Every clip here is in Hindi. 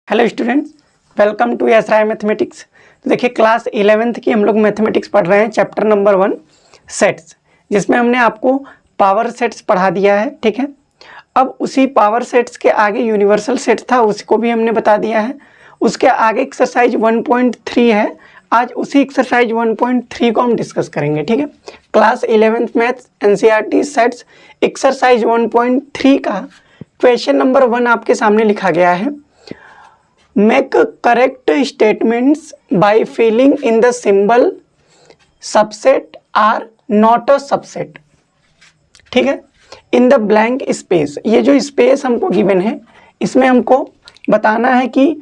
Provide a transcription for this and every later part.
Hello students, welcome to S Rai mathematics. तो देखिए क्लास 11th की हम लोग मैथमेटिक्स पढ़ रहे हैं, चैप्टर नंबर 1 सेट्स, जिसमें हमने आपको पावर सेट्स पढ़ा दिया है। ठीक है, अब उसी पावर सेट्स के आगे यूनिवर्सल सेट था, उसको भी हमने बता दिया है। उसके आगे एक्सरसाइज 1.3 है, आज उसी एक्सरसाइज 1.3 को हम डिस्कस करेंगे। ठीक है, class 11th maths NCERT sets exercise 1.3 का क्वेश्चन नंबर 1 आपके सामने लिखा गया है। Make correct statements by filling in the symbol subset or not a subset। ठीक है, in the blank space, ये जो स्पेस हमको गिवन है इसमें हमको बताना है कि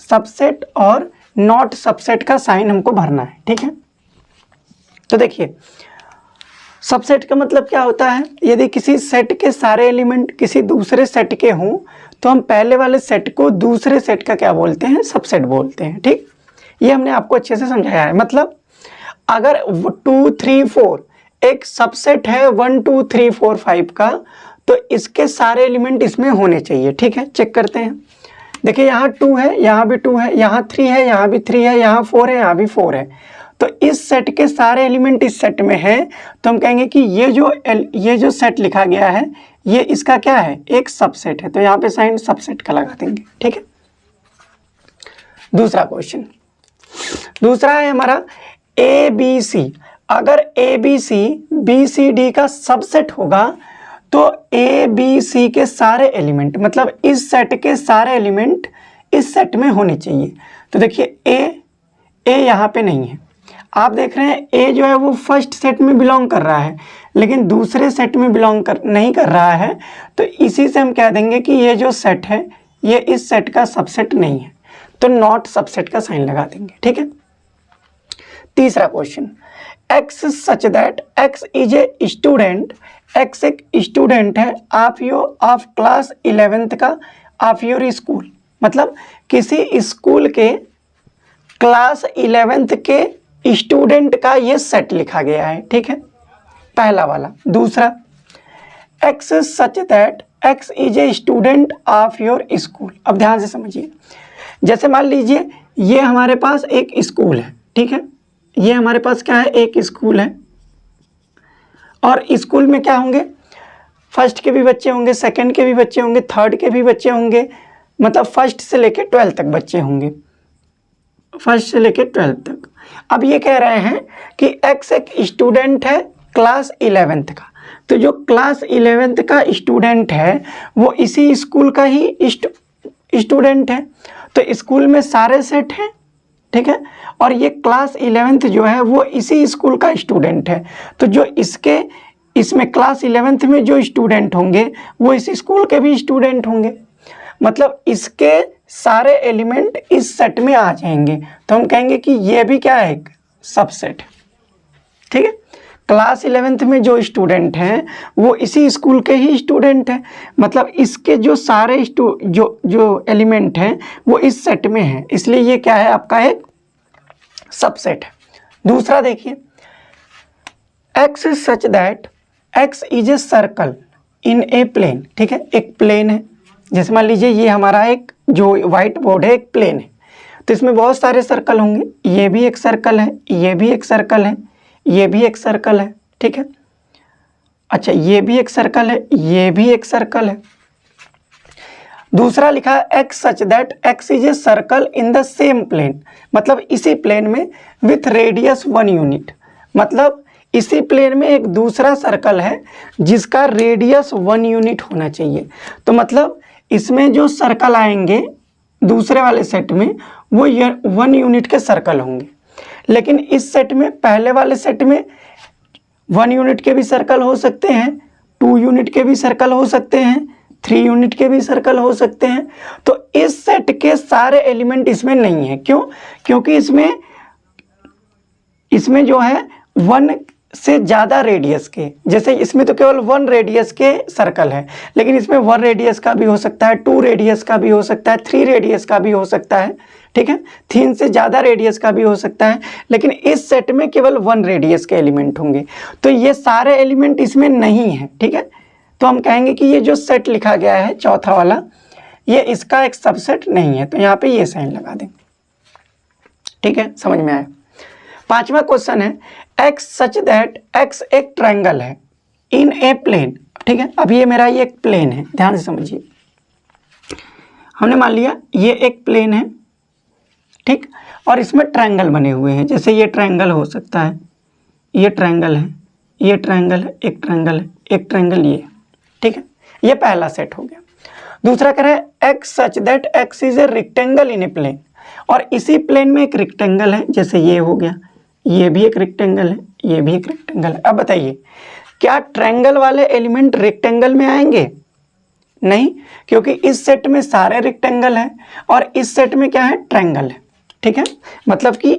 सबसेट और नॉट सबसेट का साइन हमको भरना है। ठीक है, तो देखिए सबसेट का मतलब क्या होता है, यदि किसी सेट के सारे एलिमेंट किसी दूसरे सेट के हों तो हम पहले वाले सेट को दूसरे सेट का क्या बोलते हैं, सबसेट बोलते हैं। ठीक, ये हमने आपको अच्छे से समझाया है। मतलब अगर 2 3 4 एक सबसेट है 1 2 3 4 5 का, तो इसके सारे एलिमेंट इसमें होने चाहिए। ठीक है, चेक करते हैं। देखिए यहाँ 2 है, यहाँ भी 2 है, यहाँ 3 है, यहाँ भी 3 है, यहाँ 4 है, यहाँ भी 4 है। तो इस सेट के सारे एलिमेंट इस सेट में है, तो हम कहेंगे कि ये जो सेट लिखा गया है ये इसका क्या है, एक सबसेट है। तो यहाँ पे साइन सबसेट का लगा देंगे। ठीक है, दूसरा क्वेश्चन, दूसरा है हमारा ABC। अगर ABC BCD का सबसेट होगा तो ABC के सारे एलिमेंट, मतलब इस सेट के सारे एलिमेंट इस सेट में होने चाहिए। तो देखिए A यहाँ पे नहीं है, आप देख रहे हैं A जो है वो फर्स्ट सेट में बिलोंग कर रहा है लेकिन दूसरे सेट में नहीं कर रहा है। तो इसी से हम कह देंगे कि ये जो सेट है ये इस सेट का सबसेट नहीं है, तो नॉट सबसेट का साइन लगा देंगे। ठीक है, तीसरा question, X such that X is a student, X एक स्टूडेंट है ऑफ क्लास 11th का ऑफ योर स्कूल। मतलब किसी स्कूल के क्लास 11th के स्टूडेंट का ये सेट लिखा गया है। ठीक है, पहला वाला। दूसरा, X such that X is a student of your school. अब ध्यान से समझिए, जैसे मान लीजिए ये हमारे पास एक स्कूल है। ठीक है, ये हमारे पास क्या है, एक स्कूल है, और स्कूल में क्या होंगे, फर्स्ट के भी बच्चे होंगे, सेकंड के भी बच्चे होंगे, थर्ड के भी बच्चे होंगे, मतलब फर्स्ट से लेके 12 तक बच्चे होंगे, फर्स्ट से लेके 12 तक। अब ये कह रहे हैं कि X एक स्टूडेंट है क्लास 11th का, तो जो क्लास 11th का स्टूडेंट है वो इसी स्कूल का ही स्टूडेंट है। तो स्कूल में सारे सेट हैं। ठीक है, और ये क्लास 11th जो है वो इसी स्कूल का स्टूडेंट है। तो जो इसमें क्लास 11th में जो स्टूडेंट होंगे वो इस स्कूल के भी स्टूडेंट होंगे, मतलब इसके सारे एलिमेंट इस सेट में आ जाएंगे। तो हम कहेंगे कि ये भी क्या है, एक सबसेट। ठीक है, क्लास 11th में जो स्टूडेंट हैं वो इसी स्कूल के ही स्टूडेंट हैं, मतलब इसके जो सारे जो एलिमेंट हैं वो इस सेट में हैं, इसलिए ये क्या है, आपका एक सबसेट है। दूसरा देखिए, X such that X is a circle in a plane. ठीक है, एक प्लेन है, जैसे मान लीजिए ये हमारा एक जो व्हाइट बोर्ड है एक प्लेन है, तो इसमें बहुत सारे सर्कल होंगे, ये भी एक सर्कल है, ये भी एक सर्कल है, ये भी एक सर्कल है। ठीक है, अच्छा ये भी एक सर्कल है, ये भी एक सर्कल है। दूसरा लिखा है X such that X is a circle in the same plane, मतलब इसी प्लेन में विथ रेडियस 1 यूनिट, मतलब इसी प्लेन में एक दूसरा सर्कल है जिसका रेडियस 1 यूनिट होना चाहिए। तो मतलब इसमें जो सर्कल आएंगे दूसरे वाले सेट में वो 1 यूनिट के सर्कल होंगे, लेकिन इस सेट में पहले वाले सेट में 1 यूनिट के भी सर्कल हो सकते हैं, 2 यूनिट के भी सर्कल हो सकते हैं, 3 यूनिट के भी सर्कल हो सकते हैं। तो इस सेट के सारे एलिमेंट इसमें नहीं है। क्यों? क्योंकि इसमें जो है 1 से ज़्यादा रेडियस के, जैसे इसमें तो केवल 1 रेडियस के सर्कल है, लेकिन इसमें 1 रेडियस का भी हो सकता है, 2 रेडियस का भी हो सकता है, 3 रेडियस का भी हो सकता है। ठीक है, 3 से ज़्यादा रेडियस का भी हो सकता है, लेकिन इस सेट में केवल 1 रेडियस के एलिमेंट होंगे, तो ये सारे एलिमेंट इसमें नहीं है। ठीक है, तो हम कहेंगे कि ये जो सेट लिखा गया है चौथा वाला, ये इसका एक सबसेट नहीं है, तो यहाँ पे ये साइन लगा दें। ठीक है, समझ में आया। पांचवा क्वेश्चन है x सच दैट x एक ट्रायंगल है इन ए प्लेन। ठीक है, अब ये मेरा ये एक प्लेन है, ध्यान से समझिए। हमने मान लिया ये एक प्लेन है, ठीक, और इसमें ट्रायंगल बने हुए हैं। जैसे ये ट्रायंगल हो सकता है, ये ट्रायंगल है, ये ट्रायंगल है, एक ट्रायंगल है, एक ट्रायंगल ये। ठीक है, ये पहला सेट हो गया। दूसरा कह रहा है x such that x is a rectangle in a plane, और इसी प्लेन में एक रेक्टेंगल है, जैसे ये हो गया, ये भी एक रेक्टेंगल है, ये भी एक रेक्टेंगल है। अब बताइए क्या ट्रायंगल वाले एलिमेंट रेक्टेंगल में आएंगे? नहीं, क्योंकि इस सेट में सारे रेक्टेंगल हैं और इस सेट में क्या है, ट्रायंगल है। ठीक है, मतलब कि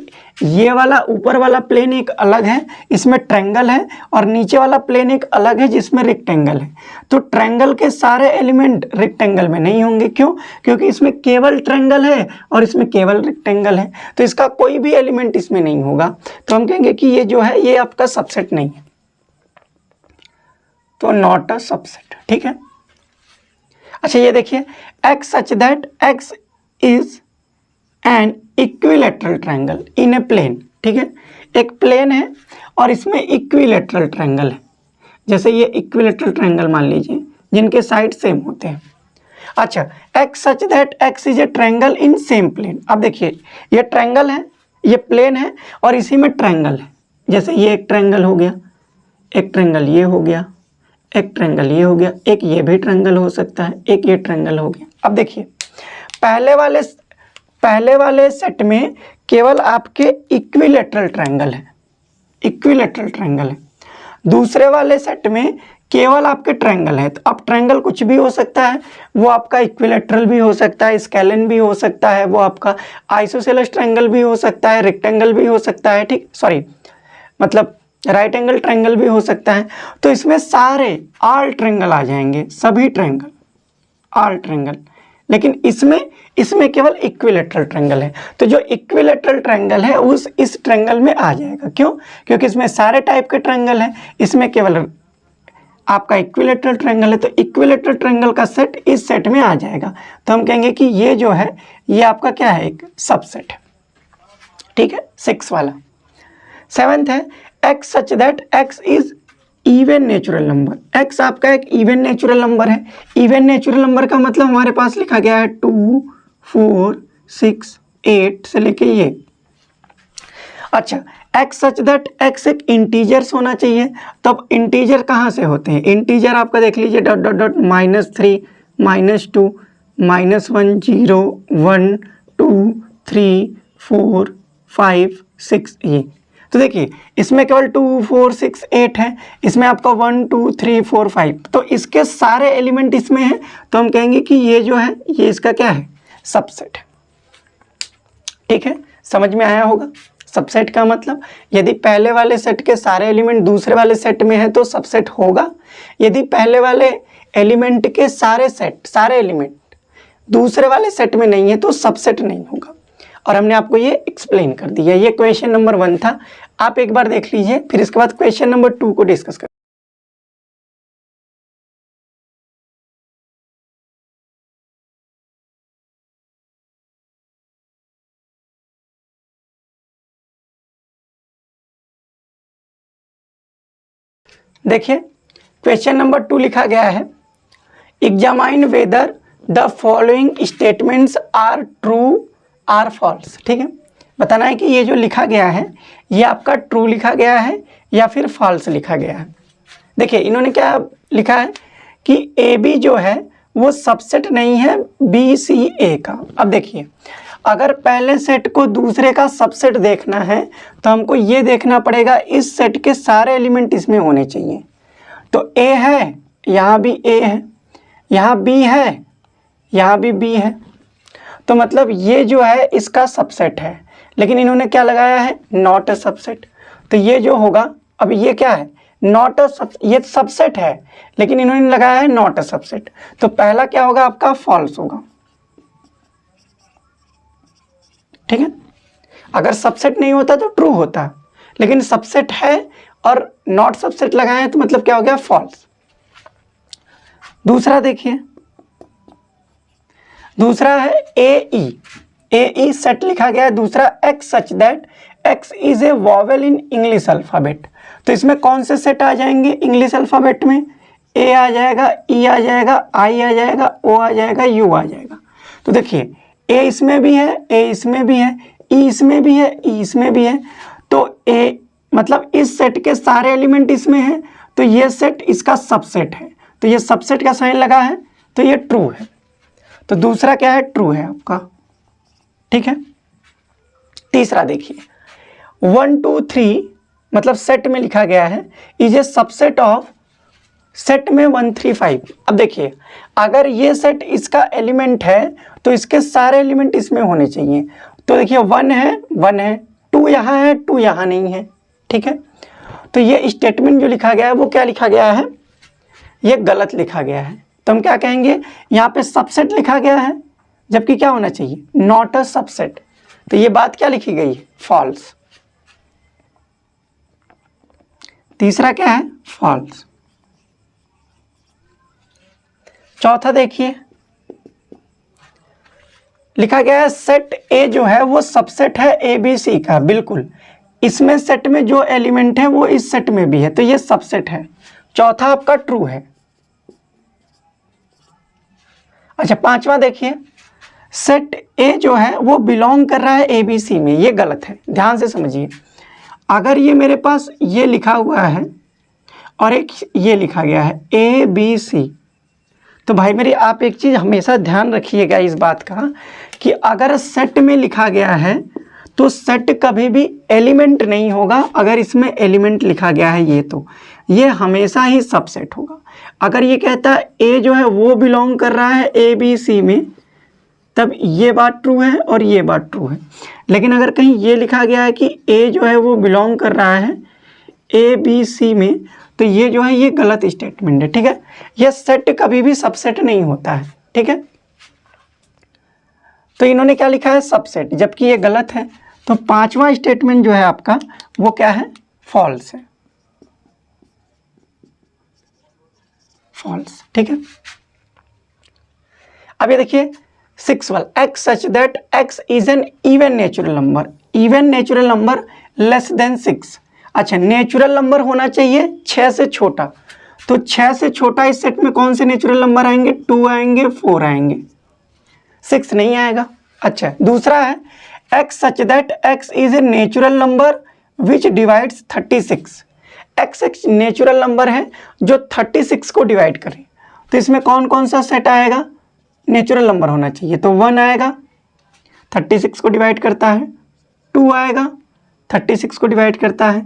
ये वाला ऊपर वाला प्लेन एक अलग है, इसमें ट्रायंगल है, और नीचे वाला प्लेन एक अलग है जिसमें रेक्टेंगल है। तो ट्रायंगल के सारे एलिमेंट रेक्टेंगल में नहीं होंगे। क्यों? क्योंकि इसमें केवल ट्रायंगल है और इसमें केवल रेक्टेंगल है, तो इसका कोई भी एलिमेंट इसमें नहीं होगा। तो हम कहेंगे कि ये जो है ये आपका सबसेट नहीं है, तो नॉट अ सबसेट। ठीक है, अच्छा ये देखिए x such that x is an equilateral triangle in a plane. ठीक है, एक प्लेन है और इसमें इक्विलैटरल ट्रायंगल है, जैसे ये इक्विलैटरल ट्रायंगल मान लीजिए जिनके साइड सेम होते हैं। अच्छा, x such that x is a triangle in same plane. अब देखिए ये ट्रायंगल है, ये प्लेन है और इसी में ट्रायंगल है, जैसे ये एक ट्रायंगल हो गया, एक ट्रायंगल ये हो गया, एक ट्रायंगल ये हो गया, एक ये भी ट्रायंगल हो सकता है, एक ये ट्रायंगल हो गया। अब देखिए पहले वाले सेट में केवल आपके इक्विलैटरल ट्रायंगल है, इक्विलैटरल ट्रायंगल है। दूसरे वाले सेट में केवल आपके ट्रायंगल है। तो अब ट्रायंगल कुछ भी हो सकता है, वो आपका इक्विलैटरल भी हो सकता है, स्केलन भी हो सकता है, वो आपका आइसोसेलेस ट्रायंगल भी हो सकता है, रेक्टेंगल भी हो सकता है, ठीक, सॉरी मतलब राइट एंगल ट्रायंगल भी हो सकता है। तो इसमें सारे ऑल ट्रायंगल आ जाएंगे, सभी ट्रायंगल, ऑल ट्रायंगल। लेकिन इसमें केवल इक्विलैटरल ट्रायंगल है, तो जो इक्विलैटरल ट्रायंगल है उस इस ट्रायंगल में आ जाएगा। क्यों? क्योंकि इसमें सारे टाइप के ट्रायंगल हैं, इसमें केवल आपका इक्विलैटरल ट्रायंगल है, तो इक्विलैटरल ट्रायंगल का सेट इस सेट में आ जाएगा। तो हम कहेंगे कि ये जो है ये आपका क्या है, एक सबसेट है। ठीक है, 6 वाला। 7th है x such that x is even natural number. x आपका एक इवन नेचुरल नंबर है। इवन नेचुरल नंबर का मतलब हमारे पास लिखा गया है 2, 4, 6, 8 से लेके ये। अच्छा, x सच दैट x एक इंटीजर्स होना चाहिए। तब इंटीजर कहाँ से होते हैं? इंटीजर आपका देख लीजिए डॉट डॉट डॉट -3, -2, -1, 0, 1, 2, 3, 4, 5, 6 ये। तो देखिए इसमें केवल 2, 4, 6, 8 है, इसमें आपका 1, 2, 3, 4, 5, तो इसके सारे एलिमेंट इसमें हैं। तो हम कहेंगे कि ये जो है ये इसका क्या है, सबसेट है। ठीक है, समझ में आया होगा। सबसेट का मतलब यदि पहले वाले सेट के सारे एलिमेंट दूसरे वाले सेट में है तो सबसेट होगा। यदि पहले वाले एलिमेंट के सारे एलिमेंट दूसरे वाले सेट में नहीं है तो सबसेट नहीं होगा। और हमने आपको ये एक्सप्लेन कर दिया। ये क्वेश्चन नंबर 1 था, आप एक बार देख लीजिए, फिर इसके बाद क्वेश्चन नंबर 2 को डिस्कस कर। देखिए क्वेश्चन नंबर 2 लिखा गया है, examine whether the following statements are true or false. ठीक है, बताना है कि ये जो लिखा गया है ये आपका ट्रू लिखा गया है या फिर फॉल्स लिखा गया है। देखिए इन्होंने क्या लिखा है कि ए बी जो है वो सबसेट नहीं है बी सी ए का। अब देखिए अगर पहले सेट को दूसरे का सबसेट देखना है तो हमको ये देखना पड़ेगा इस सेट के सारे एलिमेंट इसमें होने चाहिए। तो ए है, यहाँ भी ए है, यहाँ बी है, यहाँ भी बी है, तो मतलब ये जो है इसका सबसेट है। लेकिन इन्होंने क्या लगाया है, नॉट अ सबसेट। तो ये जो होगा, अब ये क्या है, नॉट अ ये सबसेट है लेकिन इन्होंने लगाया है नॉट अ सबसेट। तो पहला क्या होगा आपका, फॉल्स होगा। ठीक है, अगर सबसेट नहीं होता तो ट्रू होता, लेकिन सबसेट है और नॉट सबसेट लगाए हैं तो मतलब क्या हो गया, फॉल्स। दूसरा देखिए, दूसरा है ए सेट लिखा गया है। दूसरा x such that x is a vowel in English alphabet. तो इसमें कौन से सेट आ जाएंगे इंग्लिश अल्फ़ाबेट में? ए आ जाएगा, ई आ जाएगा, आई आ जाएगा, ओ आ जाएगा, यू आ जाएगा। तो देखिए ए इसमें भी है, ए इसमें भी है, ई इसमें भी है, ई इसमें भी है। तो ए मतलब इस सेट के सारे एलिमेंट इसमें हैं, तो ये सेट इसका सबसेट है। तो ये सबसेट का साइन लगा है, तो ये ट्रू है। तो दूसरा क्या है? ट्रू है आपका। ठीक है। तीसरा देखिए 1 2 3 मतलब सेट में लिखा गया है is a subset of set में 1 3 5। अब देखिए अगर ये सेट इसका एलिमेंट है तो इसके सारे एलिमेंट इसमें होने चाहिए। तो देखिए 1 है, 2 यहाँ है, 2 यहाँ नहीं है। ठीक है। तो ये स्टेटमेंट जो लिखा गया है वो क्या लिखा गया है? ये गलत लिखा गया है। तो हम क्या कहेंगे? यहाँ पे सबसेट लिखा गया है, जबकि क्या होना चाहिए? Not a subset. तो ये बात क्या लिखी गई है? फॉल्स। तीसरा क्या है? फॉल्स। चौथा देखिए लिखा गया है सेट ए जो है वो सबसेट है ए बी सी का। बिल्कुल, इसमें सेट में जो एलिमेंट है वो इस सेट में भी है, तो ये सबसेट है। चौथा आपका ट्रू है। अच्छा पांचवा देखिए सेट ए जो है वो बिलोंग कर रहा है ए बी सी में। ये गलत है, ध्यान से समझिए। अगर ये मेरे पास ये लिखा हुआ है और एक ये लिखा गया है ए बी सी, तो भाई मेरी आप एक चीज़ हमेशा ध्यान रखिएगा इस बात का कि अगर सेट में लिखा गया है तो सेट कभी भी एलिमेंट नहीं होगा। अगर इसमें एलिमेंट लिखा गया है ये, तो ये हमेशा ही सबसेट होगा। अगर ये कहता है ए जो है वो बिलोंग कर रहा है ए बी सी में, तब ये बात ट्रू है और ये बात ट्रू है। लेकिन अगर कहीं ये लिखा गया है कि ए जो है वो बिलोंग कर रहा है ए बी सी में, तो ये जो है ये गलत स्टेटमेंट है। ठीक है। ये सेट कभी भी सबसेट नहीं होता है। ठीक है। तो इन्होंने क्या लिखा है? सबसेट, जबकि ये गलत है। तो पांचवा स्टेटमेंट जो है आपका वो क्या है? फॉल्स है। फॉल्स। ठीक है। अब ये देखिए 6 वाला x such that x is an even natural number. Even natural number less than 6। अच्छा, नेचुरल नंबर होना चाहिए 6 से छोटा। तो 6 से छोटा इस सेट में कौन से नेचुरल नंबर आएंगे? 2 आएंगे, 4 आएंगे, 6 नहीं आएगा। अच्छा दूसरा है x such that x is a natural number which divides 36। X एक नेचुरल नंबर है जो 36 को डिवाइड करे। तो इसमें कौन कौन सा सेट आएगा? नेचुरल नंबर होना चाहिए। तो 1 आएगा, 36 को डिवाइड करता है। 2 आएगा, 36 को डिवाइड करता है।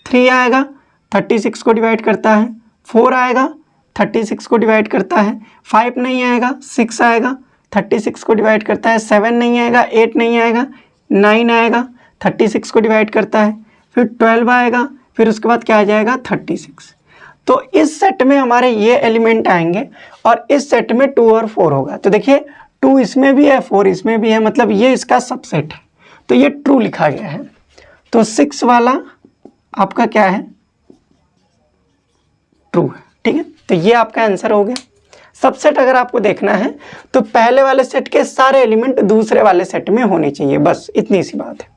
3 आएगा, 36 को डिवाइड करता है। 4 आएगा, 36 को डिवाइड करता है। 5 नहीं आएगा, 6 आएगा, 36 को डिवाइड करता है। 7 नहीं आएगा, 8 नहीं आएगा, 9 आएगा, 36 को डिवाइड करता है। फिर 12 आएगा, फिर उसके बाद क्या आ जाएगा? 36। तो इस सेट में हमारे ये एलिमेंट आएंगे और इस सेट में 2 और 4 होगा। तो देखिए 2 इसमें भी है, 4 इसमें भी है, मतलब ये इसका सबसेट है। तो ये ट्रू लिखा गया है। तो 6 वाला आपका क्या है? ट्रू है। ठीक है। तो ये आपका आंसर हो गया। सबसेट अगर आपको देखना है तो पहले वाले सेट के सारे एलिमेंट दूसरे वाले सेट में होने चाहिए, बस इतनी सी बात है।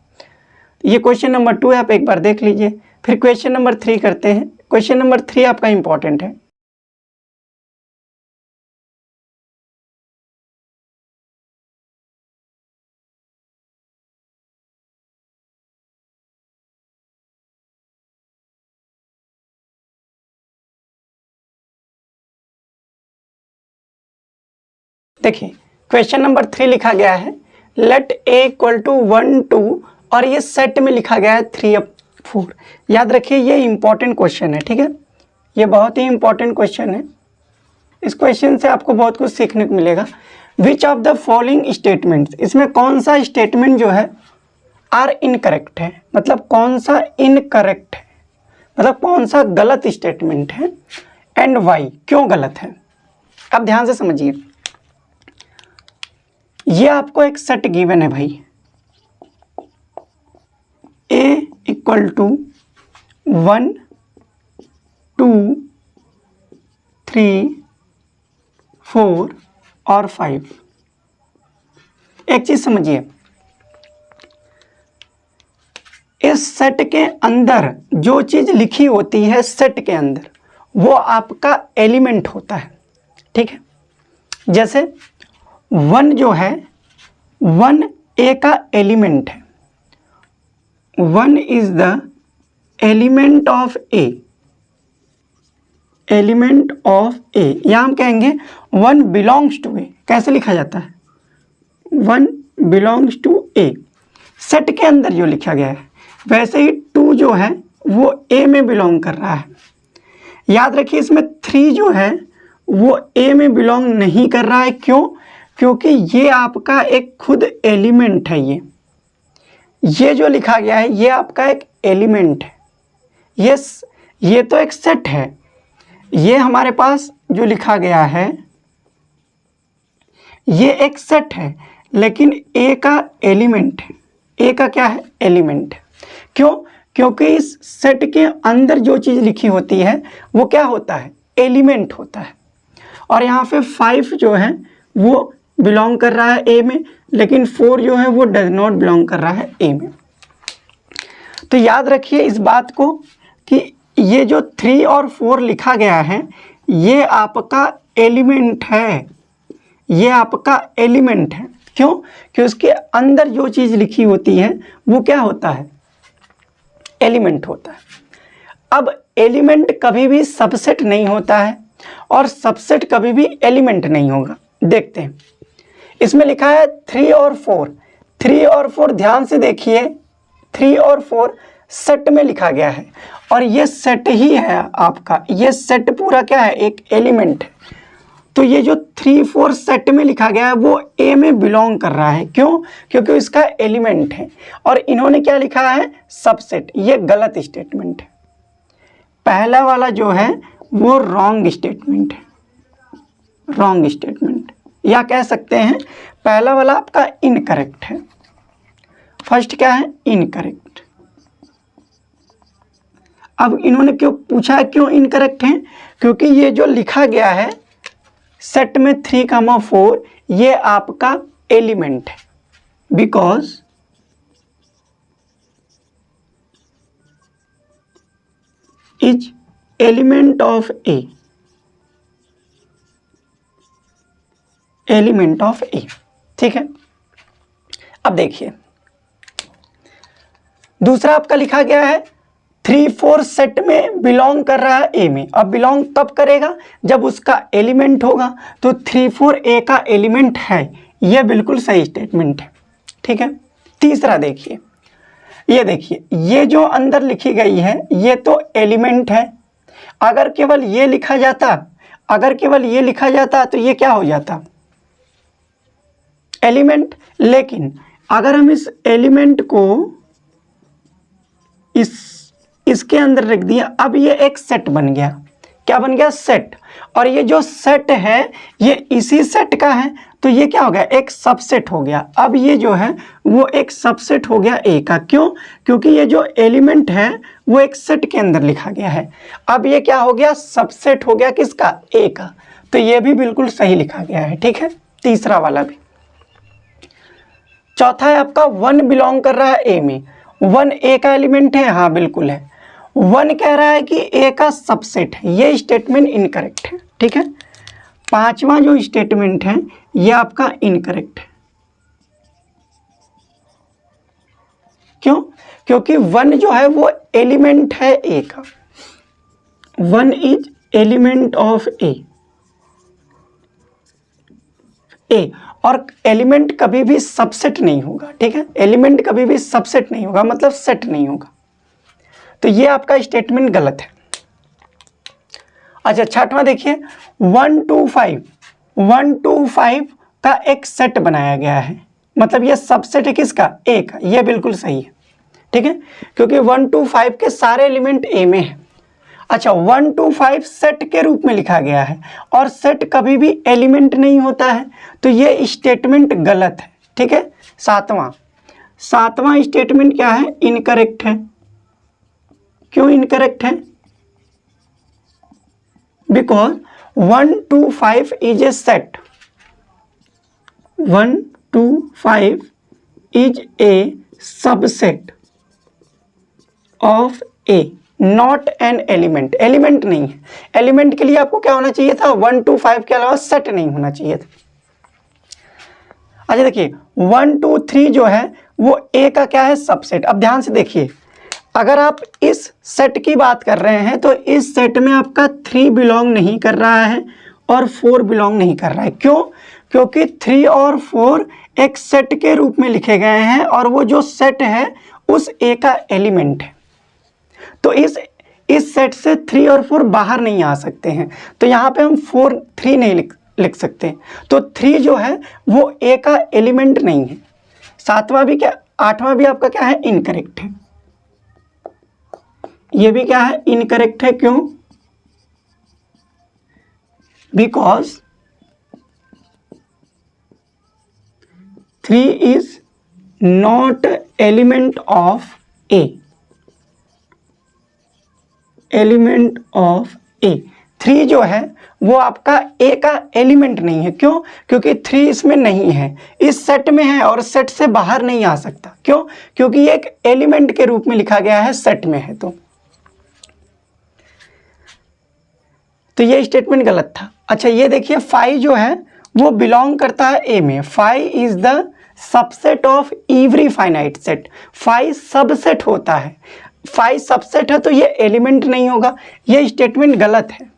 ये क्वेश्चन नंबर 2 है, आप एक बार देख लीजिए। फिर क्वेश्चन नंबर 3 करते हैं। क्वेश्चन नंबर 3 आपका इंपॉर्टेंट है। देखिए क्वेश्चन नंबर 3 लिखा गया है लेट ए इक्वल टू 1 2 और ये सेट में लिखा गया है 3 up 4। याद रखिए ये इंपॉर्टेंट क्वेश्चन है। ठीक है। ये बहुत ही इंपॉर्टेंट क्वेश्चन है। इस क्वेश्चन से आपको बहुत कुछ सीखने को मिलेगा। Which of the following statements, इसमें कौन सा स्टेटमेंट जो है आर इनकरेक्ट है, मतलब कौन सा इनकरेक्ट है, मतलब कौन सा गलत स्टेटमेंट है, एंड वाई, क्यों गलत है। अब ध्यान से समझिए। ये आपको एक सेट गिवन है भाई, ए इक्वल टू 1 2 3 4 और 5। एक चीज समझिए, इस सेट के अंदर जो चीज लिखी होती है सेट के अंदर वो आपका एलिमेंट होता है, ठीक है। जैसे 1 जो है 1 ए का एलिमेंट है, 1 is the element of A, element of A, या हम कहेंगे 1 बिलोंग्स टू ए। कैसे लिखा जाता है? 1 बिलोंग्स टू ए, सेट के अंदर जो लिखा गया है। वैसे ही 2 जो है वो ए में बिलोंग कर रहा है। याद रखिए इसमें 3 जो है वो ए में बिलोंग नहीं कर रहा है। क्यों? क्योंकि ये आपका एक खुद एलिमेंट है। ये जो लिखा गया है ये आपका एक एलिमेंट है। ये तो एक सेट है। ये हमारे पास जो लिखा गया है ये एक सेट है, लेकिन ए का एलिमेंट है। ए का क्या है? एलिमेंट है। क्यों? क्योंकि इस सेट के अंदर जो चीज़ लिखी होती है वो क्या होता है? एलिमेंट होता है। और यहाँ पे 5 जो है वो बिलोंग कर रहा है ए में, लेकिन 4 जो है वो डज नॉट बिलोंग कर रहा है ए में। तो याद रखिए इस बात को कि ये जो 3 और 4 लिखा गया है ये आपका एलिमेंट है। ये आपका एलिमेंट है। क्यों? कि उसके अंदर जो चीज़ लिखी होती है वो क्या होता है? एलिमेंट होता है। अब एलिमेंट कभी भी सबसेट नहीं होता है और सबसेट कभी भी एलिमेंट नहीं होगा। देखते हैं, इसमें लिखा है 3 और 4। 3 और 4 ध्यान से देखिए, 3 और 4 सेट में लिखा गया है और ये सेट ही है आपका। ये सेट पूरा क्या है? एक एलिमेंट है। तो ये जो 3, 4 सेट में लिखा गया है वो ए में बिलोंग कर रहा है। क्यों? क्योंकि इसका एलिमेंट है। और इन्होंने क्या लिखा है? सबसेट। ये गलत स्टेटमेंट है। पहला वाला जो है वो रॉन्ग स्टेटमेंट है, रॉन्ग स्टेटमेंट, या कह सकते हैं पहला वाला आपका इनकरेक्ट है। फर्स्ट क्या है? इनकरेक्ट। अब इन्होंने क्यों पूछा है क्यों इनकरेक्ट है? क्योंकि ये जो लिखा गया है सेट में 3, 4 ये आपका एलिमेंट है। Because is element of A, element of A. ठीक है। अब देखिए दूसरा आपका लिखा गया है 3, 4 सेट में बिलोंग कर रहा है ए में। अब बिलोंग कब करेगा? जब उसका एलिमेंट होगा। तो 3, 4 ए का एलिमेंट है। यह बिल्कुल सही स्टेटमेंट है। ठीक है। तीसरा देखिए, ये देखिए ये जो अंदर लिखी गई है ये तो एलिमेंट है। अगर केवल ये लिखा जाता, अगर केवल ये लिखा जाता तो ये क्या हो जाता? एलिमेंट। लेकिन अगर हम इस एलिमेंट को इसके अंदर रख दिया, अब ये एक सेट बन गया। क्या बन गया? सेट। और ये जो सेट है ये इसी सेट का है, तो ये क्या हो गया? एक सबसेट हो गया। अब ये जो है वो एक सबसेट हो गया ए का। क्यों? क्योंकि ये जो एलिमेंट है वो एक सेट के अंदर लिखा गया है। अब ये क्या हो गया? सबसेट हो गया किसका? ए का। तो ये भी बिल्कुल सही लिखा गया है। ठीक है। तीसरा वाला भी। चौथा है आपका 1 बिलोंग कर रहा है ए में। 1 ए का एलिमेंट है। हाँ बिल्कुल है। 1 कह रहा है कि ए का सबसेट है। ये स्टेटमेंट इनकरेक्ट है। ठीक है। पांचवा जो स्टेटमेंट है ये आपका इनकरेक्ट है। क्यों? क्योंकि 1 जो है वो एलिमेंट है ए का। 1 इज एलिमेंट ऑफ ए। और एलिमेंट कभी भी सबसेट नहीं होगा। ठीक है। एलिमेंट कभी भी सबसेट नहीं होगा, मतलब सेट नहीं होगा। तो ये आपका स्टेटमेंट गलत है। अच्छा छठवां देखिए 1 to 5, 1 to 5 का एक सेट बनाया गया है। मतलब ये सबसेट है किसका? ए का। ये बिल्कुल सही है। ठीक है। क्योंकि 1 to 5 के सारे एलिमेंट ए में है। अच्छा 1 to 5 सेट के रूप में लिखा गया है और सेट कभी भी एलिमेंट नहीं होता है, तो ये स्टेटमेंट गलत है। ठीक है। सातवां स्टेटमेंट क्या है? इनकरेक्ट है। क्यों इनकरेक्ट है? Because 1 to 5 is a set. 1 to 5 is a subset of A, not an element. Element नहीं है, एलिमेंट के लिए आपको क्या होना चाहिए था, 1 to 5 के अलावा सेट नहीं होना चाहिए था। अच्छा देखिए 1 2 3 जो है वो ए का क्या है, सबसेट। अब ध्यान से देखिए, अगर आप इस सेट की बात कर रहे हैं तो इस सेट में आपका 3 बिलोंग नहीं कर रहा है और 4 बिलोंग नहीं कर रहा है। क्यों? क्योंकि 3 और 4 एक सेट के रूप में लिखे गए हैं और वो जो सेट है उस ए का एलिमेंट है। तो इस सेट से 3 और 4 बाहर नहीं आ सकते हैं, तो यहाँ पे हम 4 3 नहीं लिख सकते। तो 3 जो है वो ए का एलिमेंट नहीं है। सातवां भी क्या, आठवां भी आपका क्या है, इनकरेक्ट है। ये भी क्या है, इनकरेक्ट है। क्यों? Because 3 is not element of A, element of A. 3 जो है वो आपका ए का एलिमेंट नहीं है। क्यों? क्योंकि 3 इसमें नहीं है, इस सेट में है और सेट से बाहर नहीं आ सकता। क्यों? क्योंकि ये एक एलिमेंट के रूप में लिखा गया है, सेट में है। तो ये स्टेटमेंट गलत था। अच्छा ये देखिए 5 जो है वो बिलोंग करता है ए में। 5 is the subset of every finite set. 5 subset होता है, 5 सबसेट है तो ये एलिमेंट नहीं होगा। ये स्टेटमेंट गलत है।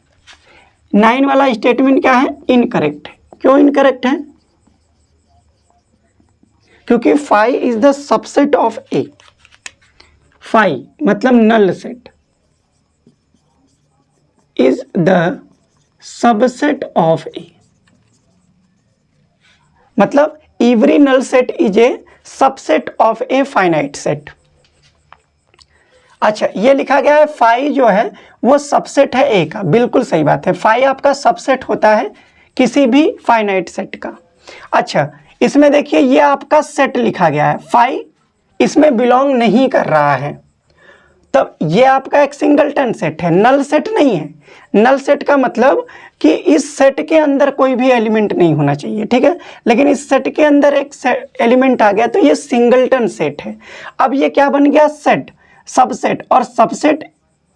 9 वाला स्टेटमेंट क्या है, इनकरेक्ट है। क्यों इनकरेक्ट है? क्योंकि 5 is the subset of A. 5 मतलब null set is the subset of A, मतलब every null set is a subset of a finite set। अच्छा ये लिखा गया है 5 जो है वो सबसेट है ए का, बिल्कुल सही बात है। 5 आपका सबसेट होता है किसी भी फाइनाइट सेट का। अच्छा इसमें देखिए ये आपका सेट लिखा गया है, 5 इसमें बिलोंग नहीं कर रहा है, तब ये आपका एक सिंगलटन सेट है, नल सेट नहीं है। नल सेट का मतलब कि इस सेट के अंदर कोई भी एलिमेंट नहीं होना चाहिए, ठीक है। लेकिन इस सेट के अंदर एक एलिमेंट आ गया तो ये सिंगलटन सेट है। अब ये क्या बन गया, सेट, सबसेट, और सबसेट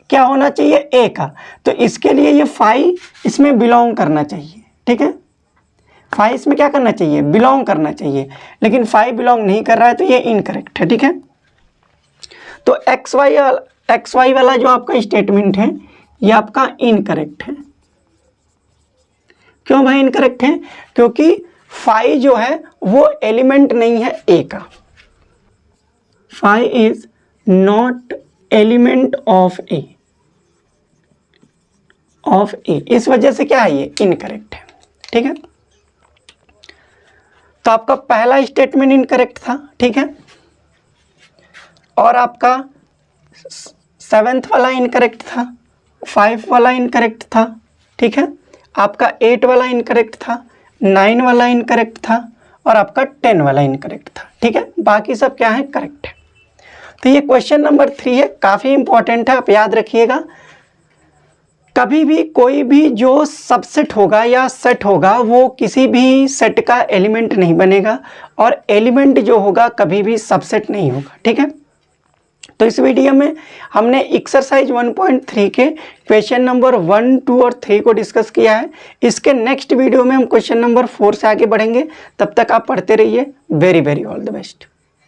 क्या होना चाहिए, ए का। तो इसके लिए ये 5 इसमें बिलोंग करना चाहिए, ठीक है। 5 इसमें क्या करना चाहिए, बिलोंग करना चाहिए, लेकिन 5 बिलोंग नहीं कर रहा है तो ये इनकरेक्ट है, ठीक है। तो एक्स वाई वाला जो आपका स्टेटमेंट है ये आपका इनकरेक्ट है। क्यों भाई इनकरेक्ट है? क्योंकि 5 जो है वो एलिमेंट नहीं है ए का। 5 इज नॉट एलिमेंट ऑफ ए, इस वजह से क्या है, ये इनकरेक्ट है, ठीक है। तो आपका पहला स्टेटमेंट इनकरेक्ट था, ठीक है, और आपका 7th वाला इनकरेक्ट था, 5 वाला इनकरेक्ट था, ठीक है, आपका 8 वाला इनकरेक्ट था, 9 वाला इनकरेक्ट था, और आपका 10 वाला इनकरेक्ट था, ठीक है। बाकी सब क्या है, करेक्ट है। तो ये क्वेश्चन नंबर 3 है, काफ़ी इंपॉर्टेंट है, आप याद रखिएगा। कभी भी कोई भी जो सबसेट होगा या सेट होगा वो किसी भी सेट का एलिमेंट नहीं बनेगा, और एलिमेंट जो होगा कभी भी सबसेट नहीं होगा, ठीक है। तो इस वीडियो में हमने एक्सरसाइज 1.3 के क्वेश्चन नंबर 1, 2 और 3 को डिस्कस किया है। इसके नेक्स्ट वीडियो में हम क्वेश्चन नंबर 4 से आगे बढ़ेंगे। तब तक आप पढ़ते रहिए। Very very all the best.